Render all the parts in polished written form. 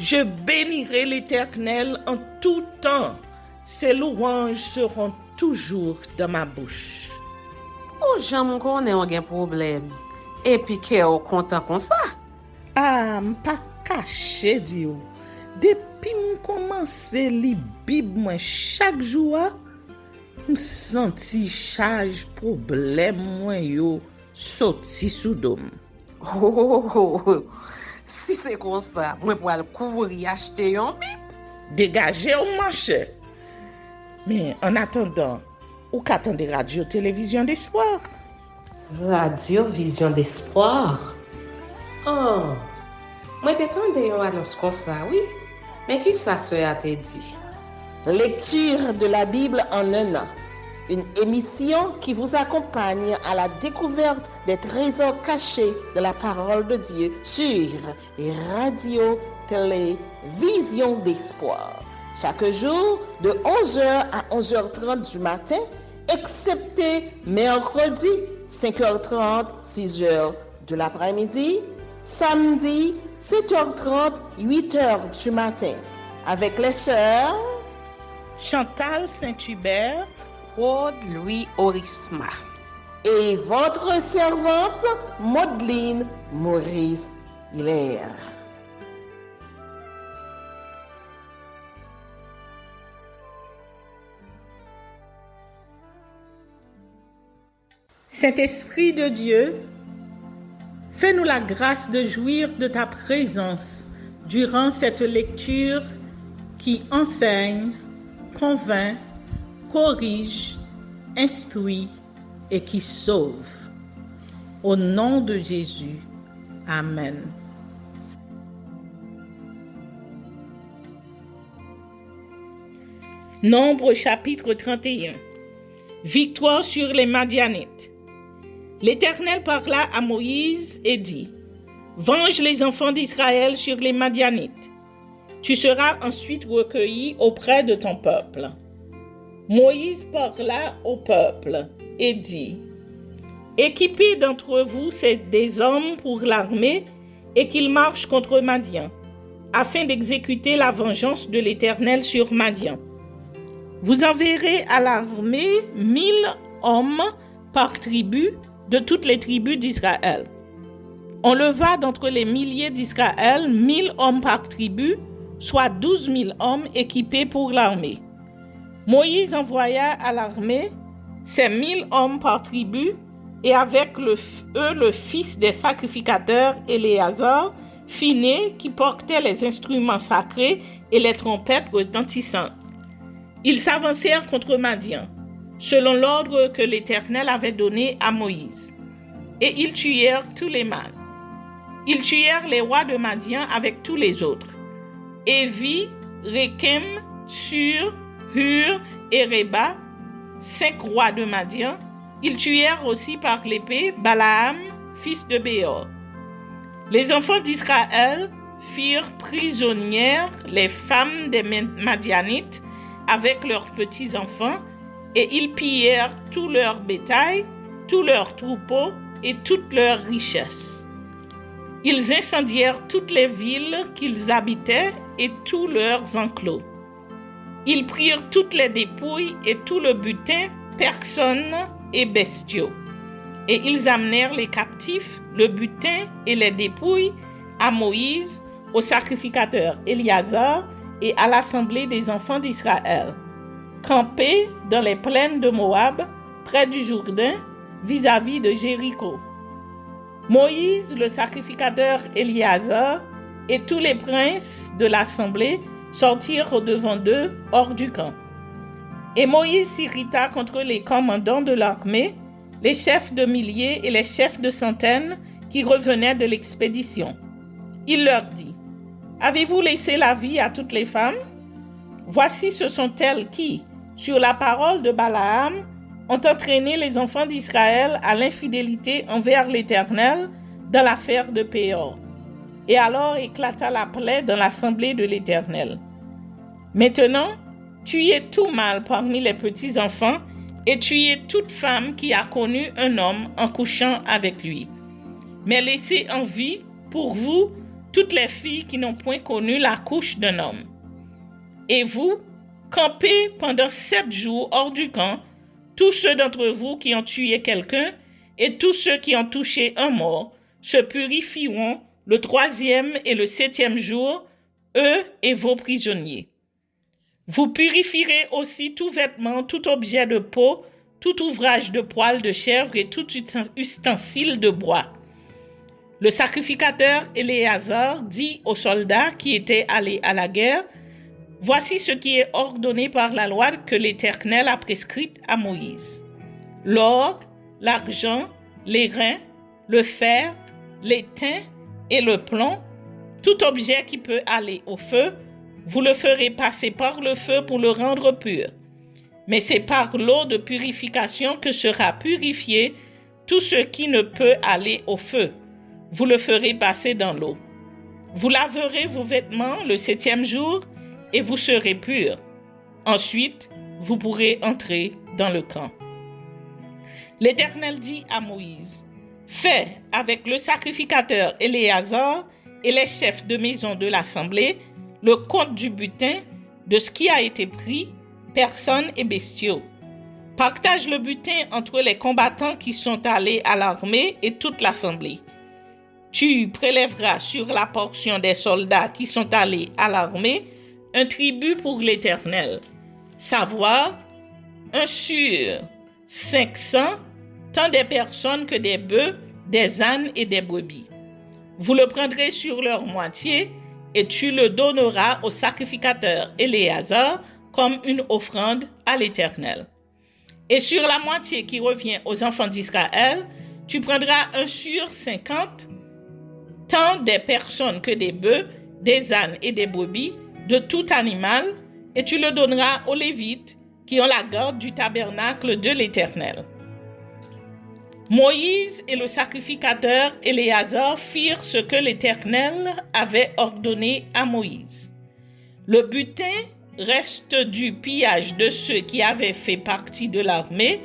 Je bénirai l'Éternel en tout temps. Ses louanges seront toujours dans ma bouche. Oh, j'aime qu'on ait un problème. Et puis qu'elle est content comme ça. Ah, m'pas caché, Dio. Depuis m'komanse li Bib moi chaque jour, m'senti charge problème moi yo sorti sous dom. Oh, si c'est comme ça, moi pour aller couvrir acheter un bib. Dégagez au marché. Mais en attendant, ou qu'attendez radio télévision d'espoir? Radio Vision d'Espoir. Oh, moi t'attendais une annonce comme ça, oui. Mais qui ça a te dit? Lecture de la Bible en un an. Une émission qui vous accompagne à la découverte des trésors cachés de la parole de Dieu sur Radio Télé Vision d'Espoir. Chaque jour de 11h à 11h30 du matin, excepté mercredi 5h30, 6h de l'après-midi, samedi 7h30, 8h du matin, avec les sœurs Chantal Saint-Hubert, Claude Louis Orisma. et votre servante Maudeline Maurice Hilaire. Saint-Esprit de Dieu, fais-nous la grâce de jouir de ta présence durant cette lecture qui enseigne, convainc, corrige, instruit et qui sauve. Au nom de Jésus. Amen. Nombre chapitre 31. Victoire sur les Madianites. L'Éternel parla à Moïse et dit: Venge les enfants d'Israël sur les Madianites. Tu seras ensuite recueilli auprès de ton peuple. Moïse parla au peuple et dit: Équipez d'entre vous des hommes pour l'armée et qu'ils marchent contre Madian, afin d'exécuter la vengeance de l'Éternel sur Madian. Vous enverrez à l'armée 1000 hommes par tribu de toutes les tribus d'Israël. On leva d'entre les milliers d'Israël 1000 hommes par tribu, soit 12 000 hommes équipés pour l'armée. Moïse envoya à l'armée ces 1000 hommes par tribu, et avec eux le fils des sacrificateurs Éléazar, Phiné, qui portait les instruments sacrés et les trompettes retentissantes. Ils s'avancèrent contre Madian, selon l'ordre que l'Éternel avait donné à Moïse. Et ils tuèrent tous les mâles. Ils tuèrent les rois de Madian avec tous les autres. Évi, Rékem, Sur, Hur et Réba, 5 rois de Madian. Ils tuèrent aussi par l'épée Balaam, fils de Béor. Les enfants d'Israël firent prisonnières les femmes des Madianites avec leurs petits-enfants, et ils pillèrent tout leur bétail, tous leurs troupeaux et toutes leurs richesses. Ils incendièrent toutes les villes qu'ils habitaient et tous leurs enclos. Ils prirent toutes les dépouilles et tout le butin, personnes et bestiaux. Et ils amenèrent les captifs, le butin et les dépouilles à Moïse, au sacrificateur Éléazar et à l'assemblée des enfants d'Israël, campés dans les plaines de Moab, près du Jourdain, vis-à-vis de Jéricho. Moïse, le sacrificateur Éléazar, et tous les princes de l'assemblée sortirent au-devant d'eux, hors du camp. Et Moïse s'irrita contre les commandants de l'armée, les chefs de milliers et les chefs de centaines qui revenaient de l'expédition. Il leur dit: Avez-vous laissé la vie à toutes les femmes? Voici ce sont elles qui, sur la parole de Balaam, ont entraîné les enfants d'Israël à l'infidélité envers l'Éternel dans l'affaire de Péor. Et alors éclata la plaie dans l'assemblée de l'Éternel. Maintenant, tuez tout mâle parmi les petits-enfants et tuez toute femme qui a connu un homme en couchant avec lui. Mais laissez en vie, pour vous, toutes les filles qui n'ont point connu la couche d'un homme. Et vous, campez pendant 7 jours hors du camp, tous ceux d'entre vous qui ont tué quelqu'un et tous ceux qui ont touché un mort se purifieront le 3e et le 7e jour, eux et vos prisonniers. Vous purifierez aussi tout vêtement, tout objet de peau, tout ouvrage de poil de chèvre et tout ustensile de bois. Le sacrificateur Éléazar dit aux soldats qui étaient allés à la guerre, « Voici ce qui est ordonné par la loi que l'Éternel a prescrite à Moïse. L'or, l'argent, les reins, le fer, l'étain et le plomb, tout objet qui peut aller au feu, vous le ferez passer par le feu pour le rendre pur. Mais c'est par l'eau de purification que sera purifié tout ce qui ne peut aller au feu. Vous le ferez passer dans l'eau. Vous laverez vos vêtements le 7e jour et vous serez purs. Ensuite, vous pourrez entrer dans le camp. » L'Éternel dit à Moïse, « Fais avec le sacrificateur Éléazar et les chefs de maison de l'assemblée le compte du butin, de ce qui a été pris, personnes et bestiaux. Partage le butin entre les combattants qui sont allés à l'armée et toute l'assemblée. Tu prélèveras sur la portion des soldats qui sont allés à l'armée un tribut pour l'Éternel, savoir 1 sur 500, tant des personnes que des bœufs, des ânes et des brebis. Vous le prendrez sur leur moitié et tu le donneras au sacrificateur Éléazar comme une offrande à l'Éternel. Et sur la moitié qui revient aux enfants d'Israël, tu prendras 1 sur 50, tant des personnes que des bœufs, des ânes et des brebis, de tout animal, et tu le donneras aux Lévites qui ont la garde du tabernacle de l'Éternel. Moïse et le sacrificateur Éléazar firent ce que l'Éternel avait ordonné à Moïse. Le butin, reste du pillage de ceux qui avaient fait partie de l'armée,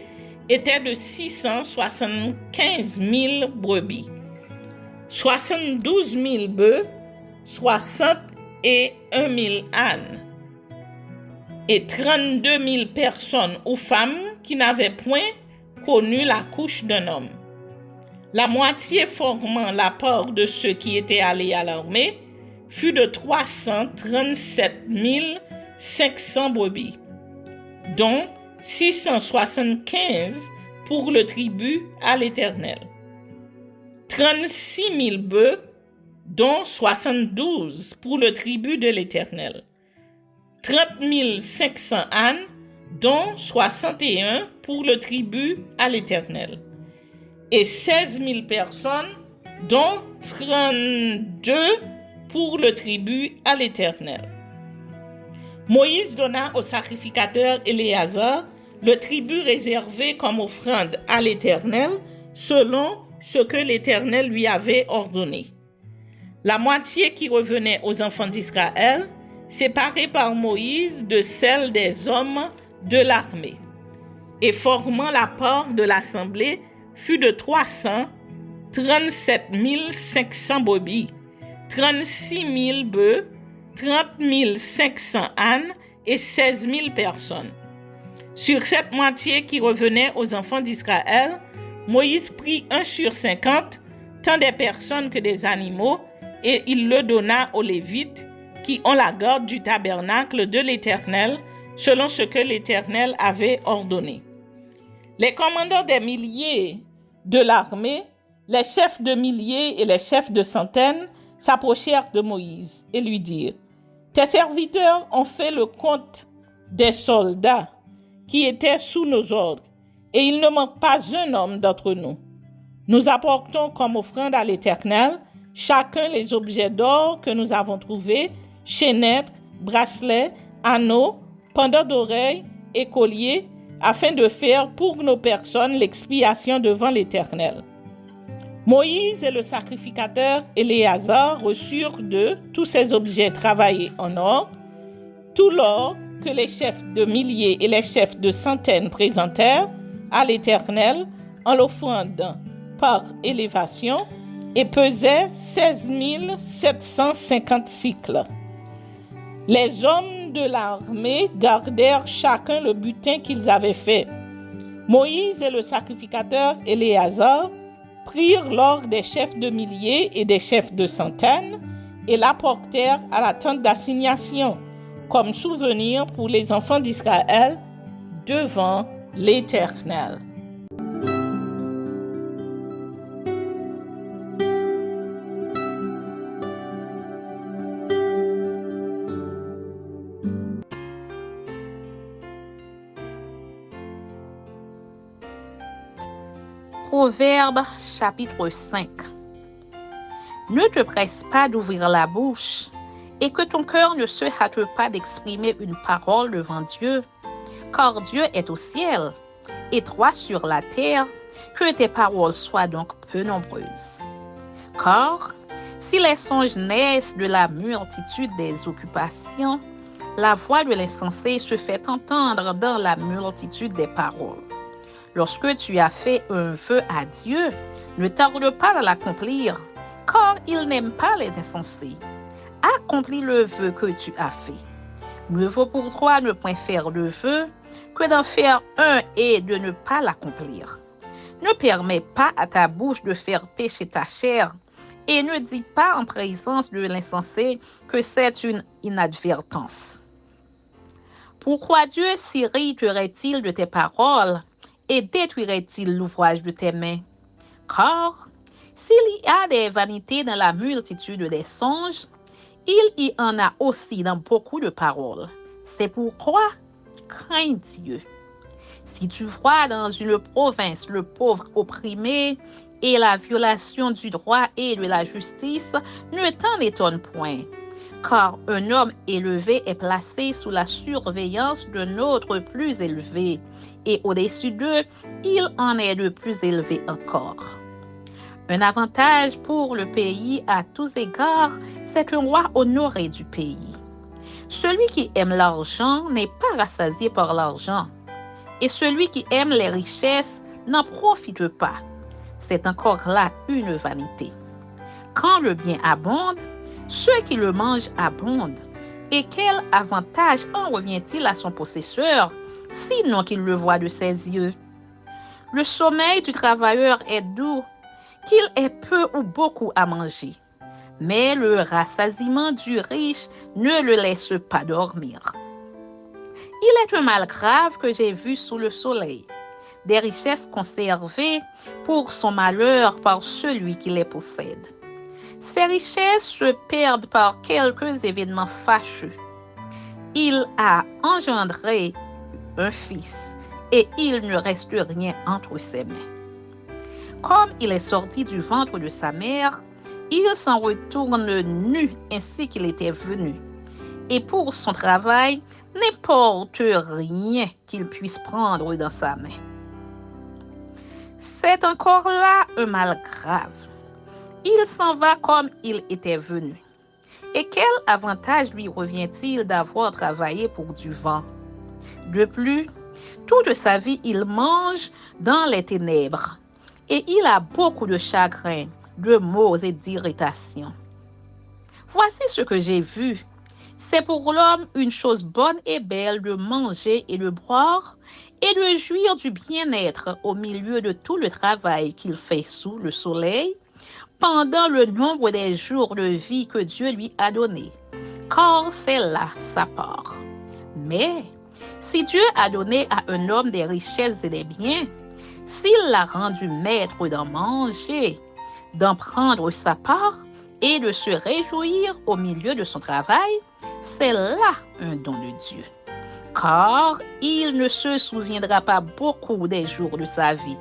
était de 675 000 brebis, 72 000 bœufs, 61 000 ânes, et 32 000 personnes ou femmes qui n'avaient point connu la couche d'un homme. La moitié formant la part de ceux qui étaient allés à l'armée fut de 337 500 brebis, dont 675 pour le tribut à l'Éternel, 36 000 bœufs, dont 72 pour le tribut de l'Éternel, 30 500 ânes, dont 61 pour le tribut à l'Éternel, et 16 000 personnes, dont 32 pour le tribut à l'Éternel. Moïse donna au sacrificateur Éléazar le tribut réservé comme offrande à l'Éternel, selon ce que l'Éternel lui avait ordonné. La moitié qui revenait aux enfants d'Israël, séparée par Moïse de celle des hommes de l'armée, et formant la part de l'assemblée, fut de 337 500 brebis, 36 000 bœufs, 30 500 ânes et 16 000 personnes. Sur cette moitié qui revenait aux enfants d'Israël, Moïse prit 1 sur 50, tant des personnes que des animaux, et il le donna aux Lévites, qui ont la garde du tabernacle de l'Éternel, selon ce que l'Éternel avait ordonné. Les commandants des milliers de l'armée, les chefs de milliers et les chefs de centaines s'approchèrent de Moïse et lui dirent, « Tes serviteurs ont fait le compte des soldats qui étaient sous nos ordres, et il ne manque pas un homme d'entre nous. Nous apportons comme offrande à l'Éternel chacun les objets d'or que nous avons trouvés, chaînettes, bracelets, anneaux, pendants d'oreilles et colliers, afin de faire pour nos personnes l'expiation devant l'Éternel. » Moïse et le sacrificateur Éléazar reçurent d'eux tous ces objets travaillés en or, tout l'or que les chefs de milliers et les chefs de centaines présentèrent à l'Éternel en l'offrande par élévation, et pesait 16 750 cycles. Les hommes de l'armée gardèrent chacun le butin qu'ils avaient fait. Moïse et le sacrificateur Éléazar prirent l'or des chefs de milliers et des chefs de centaines et l'apportèrent à la tente d'assignation comme souvenir pour les enfants d'Israël devant l'Éternel. Proverbe chapitre 5. Ne te presse pas d'ouvrir la bouche et que ton cœur ne se hâte pas d'exprimer une parole devant Dieu, car Dieu est au ciel et toi sur la terre, que tes paroles soient donc peu nombreuses. Car si les songes naissent de la multitude des occupations, la voix de l'insensé se fait entendre dans la multitude des paroles. Lorsque tu as fait un vœu à Dieu, ne tarde pas à l'accomplir, car il n'aime pas les insensés. Accomplis le vœu que tu as fait. Mieux vaut pour toi ne point faire le vœu que d'en faire un et de ne pas l'accomplir. Ne permets pas à ta bouche de faire pécher ta chair et ne dis pas en présence de l'insensé que c'est une inadvertance. Pourquoi Dieu s'irriterait-il de tes paroles et détruirait-il l'ouvrage de tes mains? Car s'il y a des vanités dans la multitude des songes, il y en a aussi dans beaucoup de paroles. C'est pourquoi crains Dieu. Si tu vois dans une province le pauvre opprimé et la violation du droit et de la justice, ne t'en étonne point. Car un homme élevé est placé sous la surveillance d'un autre plus élevé, et au-dessus d'eux, il en est de plus élevé encore. Un avantage pour le pays à tous égards, c'est un roi honoré du pays. Celui qui aime l'argent n'est pas rassasié par l'argent, et celui qui aime les richesses n'en profite pas. C'est encore là une vanité. Quand le bien abonde, ceux qui le mangent abondent. Et quel avantage en revient-il à son possesseur, sinon qu'il le voit de ses yeux? Le sommeil du travailleur est doux, qu'il ait peu ou beaucoup à manger. Mais le rassasiement du riche ne le laisse pas dormir. Il est un mal grave que j'ai vu sous le soleil, des richesses conservées pour son malheur par celui qui les possède. Ces richesses se perdent par quelques événements fâcheux. Il a engendré un fils et il ne reste rien entre ses mains. Comme il est sorti du ventre de sa mère, il s'en retourne nu ainsi qu'il était venu. Et pour son travail, n'importe rien qu'il puisse prendre dans sa main. C'est encore là un mal grave. Il s'en va comme il était venu. Et quel avantage lui revient-il d'avoir travaillé pour du vent? De plus, toute sa vie, il mange dans les ténèbres. Et il a beaucoup de chagrin, de maux et d'irritation. Voici ce que j'ai vu. C'est pour l'homme une chose bonne et belle de manger et de boire et de jouir du bien-être au milieu de tout le travail qu'il fait sous le soleil, pendant le nombre des jours de vie que Dieu lui a donné, car c'est là sa part. Mais si Dieu a donné à un homme des richesses et des biens, s'il l'a rendu maître d'en manger, d'en prendre sa part et de se réjouir au milieu de son travail, c'est là un don de Dieu. Car il ne se souviendra pas beaucoup des jours de sa vie,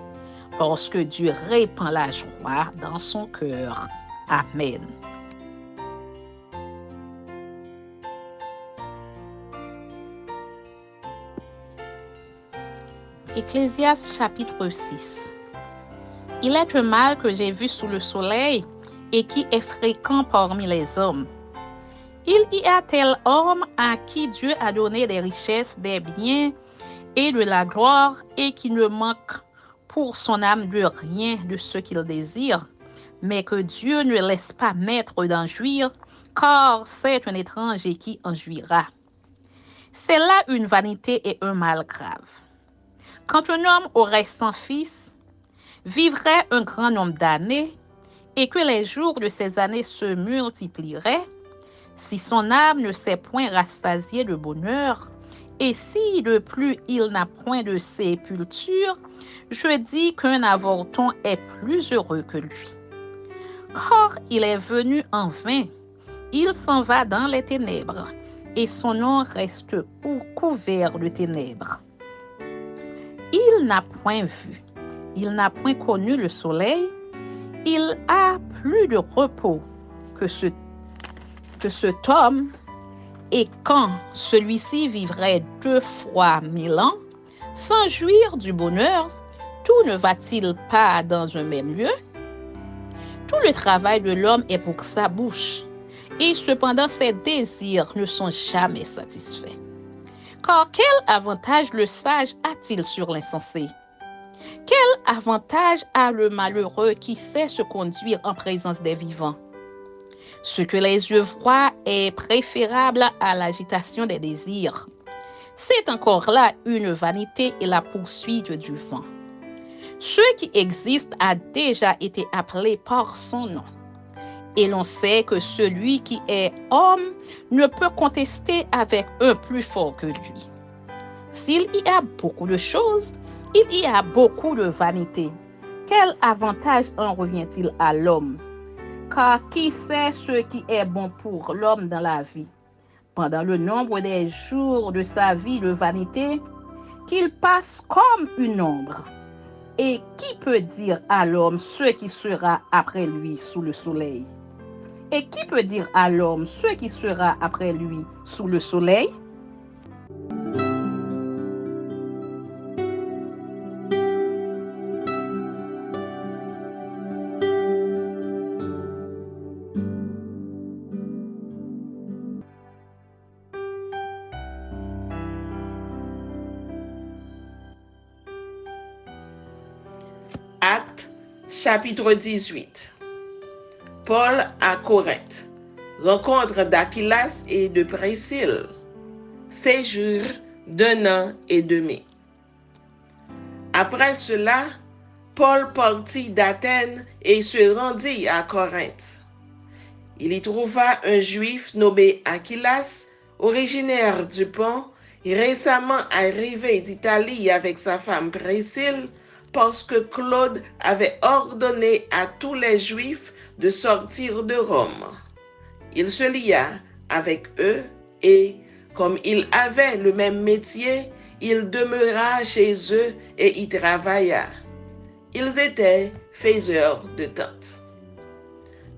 parce que Dieu répand la joie dans son cœur. Amen. Ecclésiaste chapitre 6. Il est un mal que j'ai vu sous le soleil et qui est fréquent parmi les hommes. Il y a tel homme à qui Dieu a donné des richesses, des biens et de la gloire et qui ne manque pour son âme de rien de ce qu'il désire, mais que Dieu ne laisse pas mettre d'en jouir, car c'est un étranger qui en jouira. C'est là une vanité et un mal grave. Quand un homme aurait 100 fils, vivrait un grand nombre d'années, et que les jours de ces années se multiplieraient, si son âme ne s'est point rassasiée de bonheur, et si de plus il n'a point de sépulture, je dis qu'un avorton est plus heureux que lui. Or, il est venu en vain, il s'en va dans les ténèbres, et son nom reste couvert de ténèbres. Il n'a point vu, il n'a point connu le soleil, il a plus de repos que cet homme, et quand celui-ci vivrait 2 fois 1000 ans, sans jouir du bonheur, tout ne va-t-il pas dans un même lieu? Tout le travail de l'homme est pour sa bouche, et cependant ses désirs ne sont jamais satisfaits. Car quel avantage le sage a-t-il sur l'insensé? Quel avantage a le malheureux qui sait se conduire en présence des vivants? Ce que les yeux voient est préférable à l'agitation des désirs. C'est encore là une vanité et la poursuite du vent. Ce qui existe a déjà été appelé par son nom. Et l'on sait que celui qui est homme ne peut contester avec un plus fort que lui. S'il y a beaucoup de choses, il y a beaucoup de vanité. Quel avantage en revient-il à l'homme? Car qui sait ce qui est bon pour l'homme dans la vie? Pendant le nombre des jours de sa vie de vanité, qu'il passe comme une ombre. Et qui peut dire à l'homme ce qui sera après lui sous le soleil? Et qui peut dire à l'homme ce qui sera après lui sous le soleil? Actes, chapitre 18. Paul à Corinthe. Rencontre d'Aquilas et de Priscille. Séjour d'1 an et demi. Après cela, Paul partit d'Athènes et se rendit à Corinthe. Il y trouva un juif nommé Aquilas, originaire du Pont, et récemment arrivé d'Italie avec sa femme Priscille, parce que Claude avait ordonné à tous les Juifs de sortir de Rome. Il se lia avec eux et, comme il avait le même métier, il demeura chez eux et y travailla. Ils étaient faiseurs de tentes.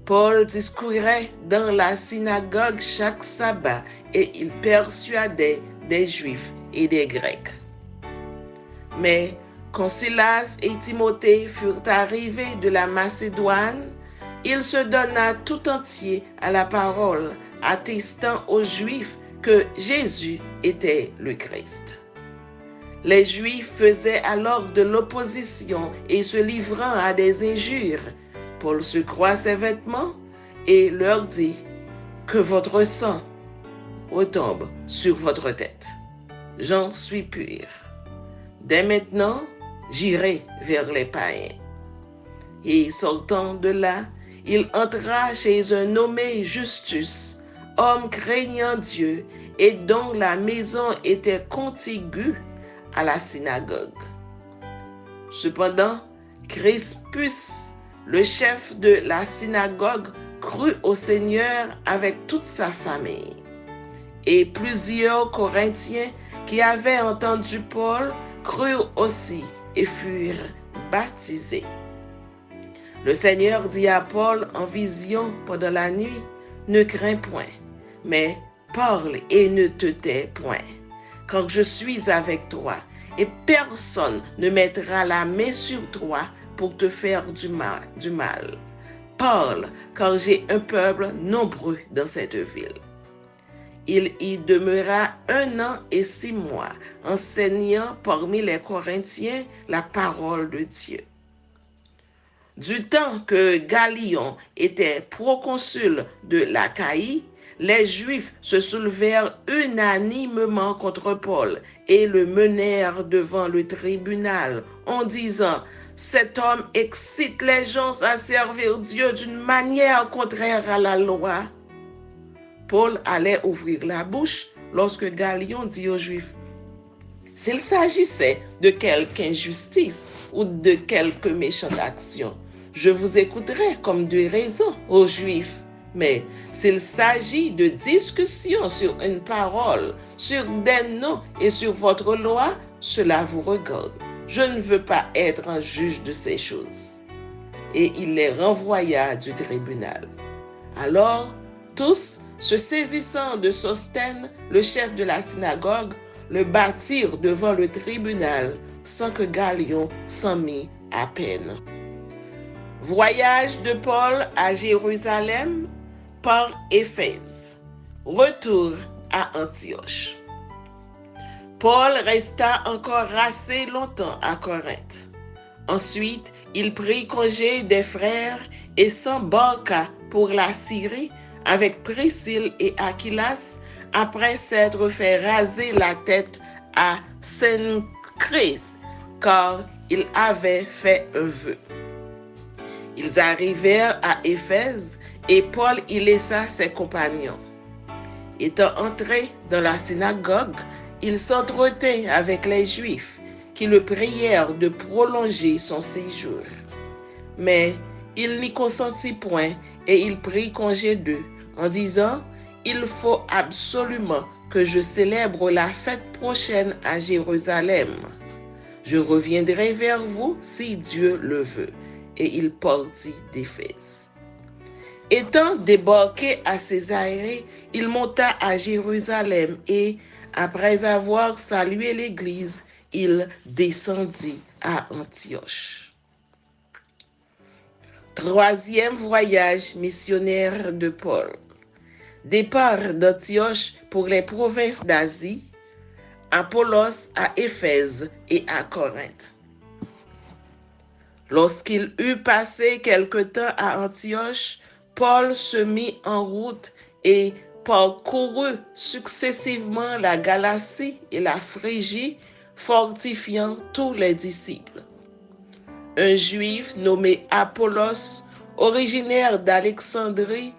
Paul discourait dans la synagogue chaque sabbat et il persuadait des Juifs et des Grecs. Mais quand Silas et Timothée furent arrivés de la Macédoine, il se donna tout entier à la parole, attestant aux Juifs que Jésus était le Christ. Les Juifs faisaient alors de l'opposition et se livrant à des injures. Paul secoua ses vêtements et leur dit que votre sang retombe sur votre tête. J'en suis pur. Dès maintenant, j'irai vers les païens. Et sortant de là, il entra chez un nommé Justus, homme craignant Dieu et dont la maison était contiguë à la synagogue. Cependant, Crispus, le chef de la synagogue, crut au Seigneur avec toute sa famille. Et plusieurs Corinthiens qui avaient entendu Paul crurent aussi et furent baptisés. Le Seigneur dit à Paul en vision pendant la nuit, « Ne crains point, mais parle et ne te tais point, car je suis avec toi, et personne ne mettra la main sur toi pour te faire du mal. Parle, car j'ai un peuple nombreux dans cette ville. » Il y demeura 1 an et 6 mois, enseignant parmi les Corinthiens la parole de Dieu. Du temps que Galion était proconsul de l'Achaïe, les Juifs se soulevèrent unanimement contre Paul et le menèrent devant le tribunal en disant « Cet homme excite les gens à servir Dieu d'une manière contraire à la loi. » Paul allait ouvrir la bouche lorsque Galion dit aux Juifs « S'il s'agissait de quelque injustice ou de quelque méchante action, je vous écouterai comme de raison aux Juifs. Mais s'il s'agit de discussion sur une parole, sur des noms et sur votre loi, cela vous regarde. Je ne veux pas être un juge de ces choses. » Et il les renvoya du tribunal. Alors, tous, se saisissant de Sosthène, le chef de la synagogue, le battirent devant le tribunal sans que Galion s'en mît à peine. Voyage de Paul à Jérusalem par Éphèse. Retour à Antioche. Paul resta encore assez longtemps à Corinthe. Ensuite, il prit congé des frères et s'embarqua pour la Syrie avec Priscille et Aquilas après s'être fait raser la tête à Cenchréae, car il avait fait un vœu. Ils arrivèrent à Éphèse et Paul y laissa ses compagnons. Étant entré dans la synagogue, il s'entretint avec les Juifs qui le prièrent de prolonger son séjour. Mais il n'y consentit point et il prit congé d'eux en disant « Il faut absolument que je célèbre la fête prochaine à Jérusalem. Je reviendrai vers vous si Dieu le veut. » Et il partit d'Éphèse. Étant débarqué à Césarée, il monta à Jérusalem et, après avoir salué l'Église, il descendit à Antioche. Troisième voyage missionnaire de Paul. Départ d'Antioche pour les provinces d'Asie, Apollos à Éphèse et à Corinthe. Lorsqu'il eut passé quelque temps à Antioche, Paul se mit en route et parcourut successivement la Galatie et la Phrygie, fortifiant tous les disciples. Un Juif nommé Apollos, originaire d'Alexandrie,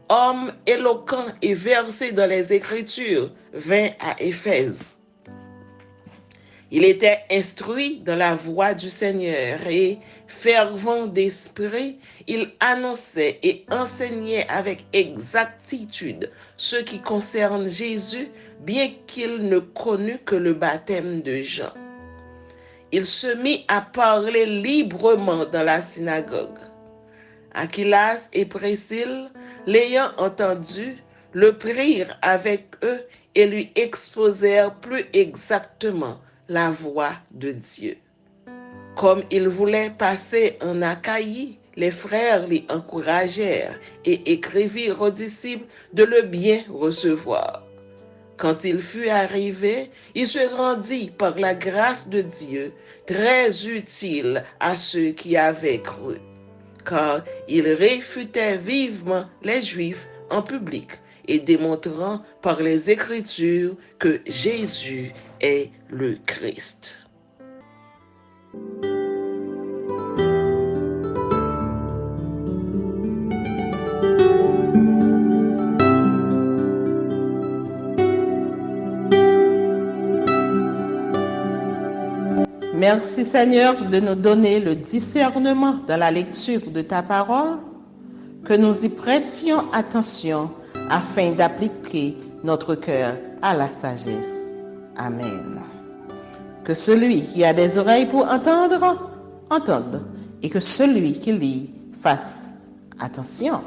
homme éloquent et versé dans les Écritures, vint à Éphèse. Il était instruit dans la voie du Seigneur et, fervent d'esprit, il annonçait et enseignait avec exactitude ce qui concerne Jésus, bien qu'il ne connût que le baptême de Jean. Il se mit à parler librement dans la synagogue. Aquilas et Priscille, l'ayant entendu, le prirent avec eux et lui exposèrent plus exactement la voix de Dieu. Comme il voulait passer en Achaïe, les frères l'y encouragèrent et écrivirent aux disciples de le bien recevoir. Quand il fut arrivé, il se rendit par la grâce de Dieu très utile à ceux qui avaient cru, car il réfutait vivement les Juifs en public et démontrant par les Écritures que Jésus est le Christ. Merci Seigneur de nous donner le discernement dans la lecture de ta parole, que nous y prêtions attention afin d'appliquer notre cœur à la sagesse. Amen. Que celui qui a des oreilles pour entendre, entende, et que celui qui lit fasse attention.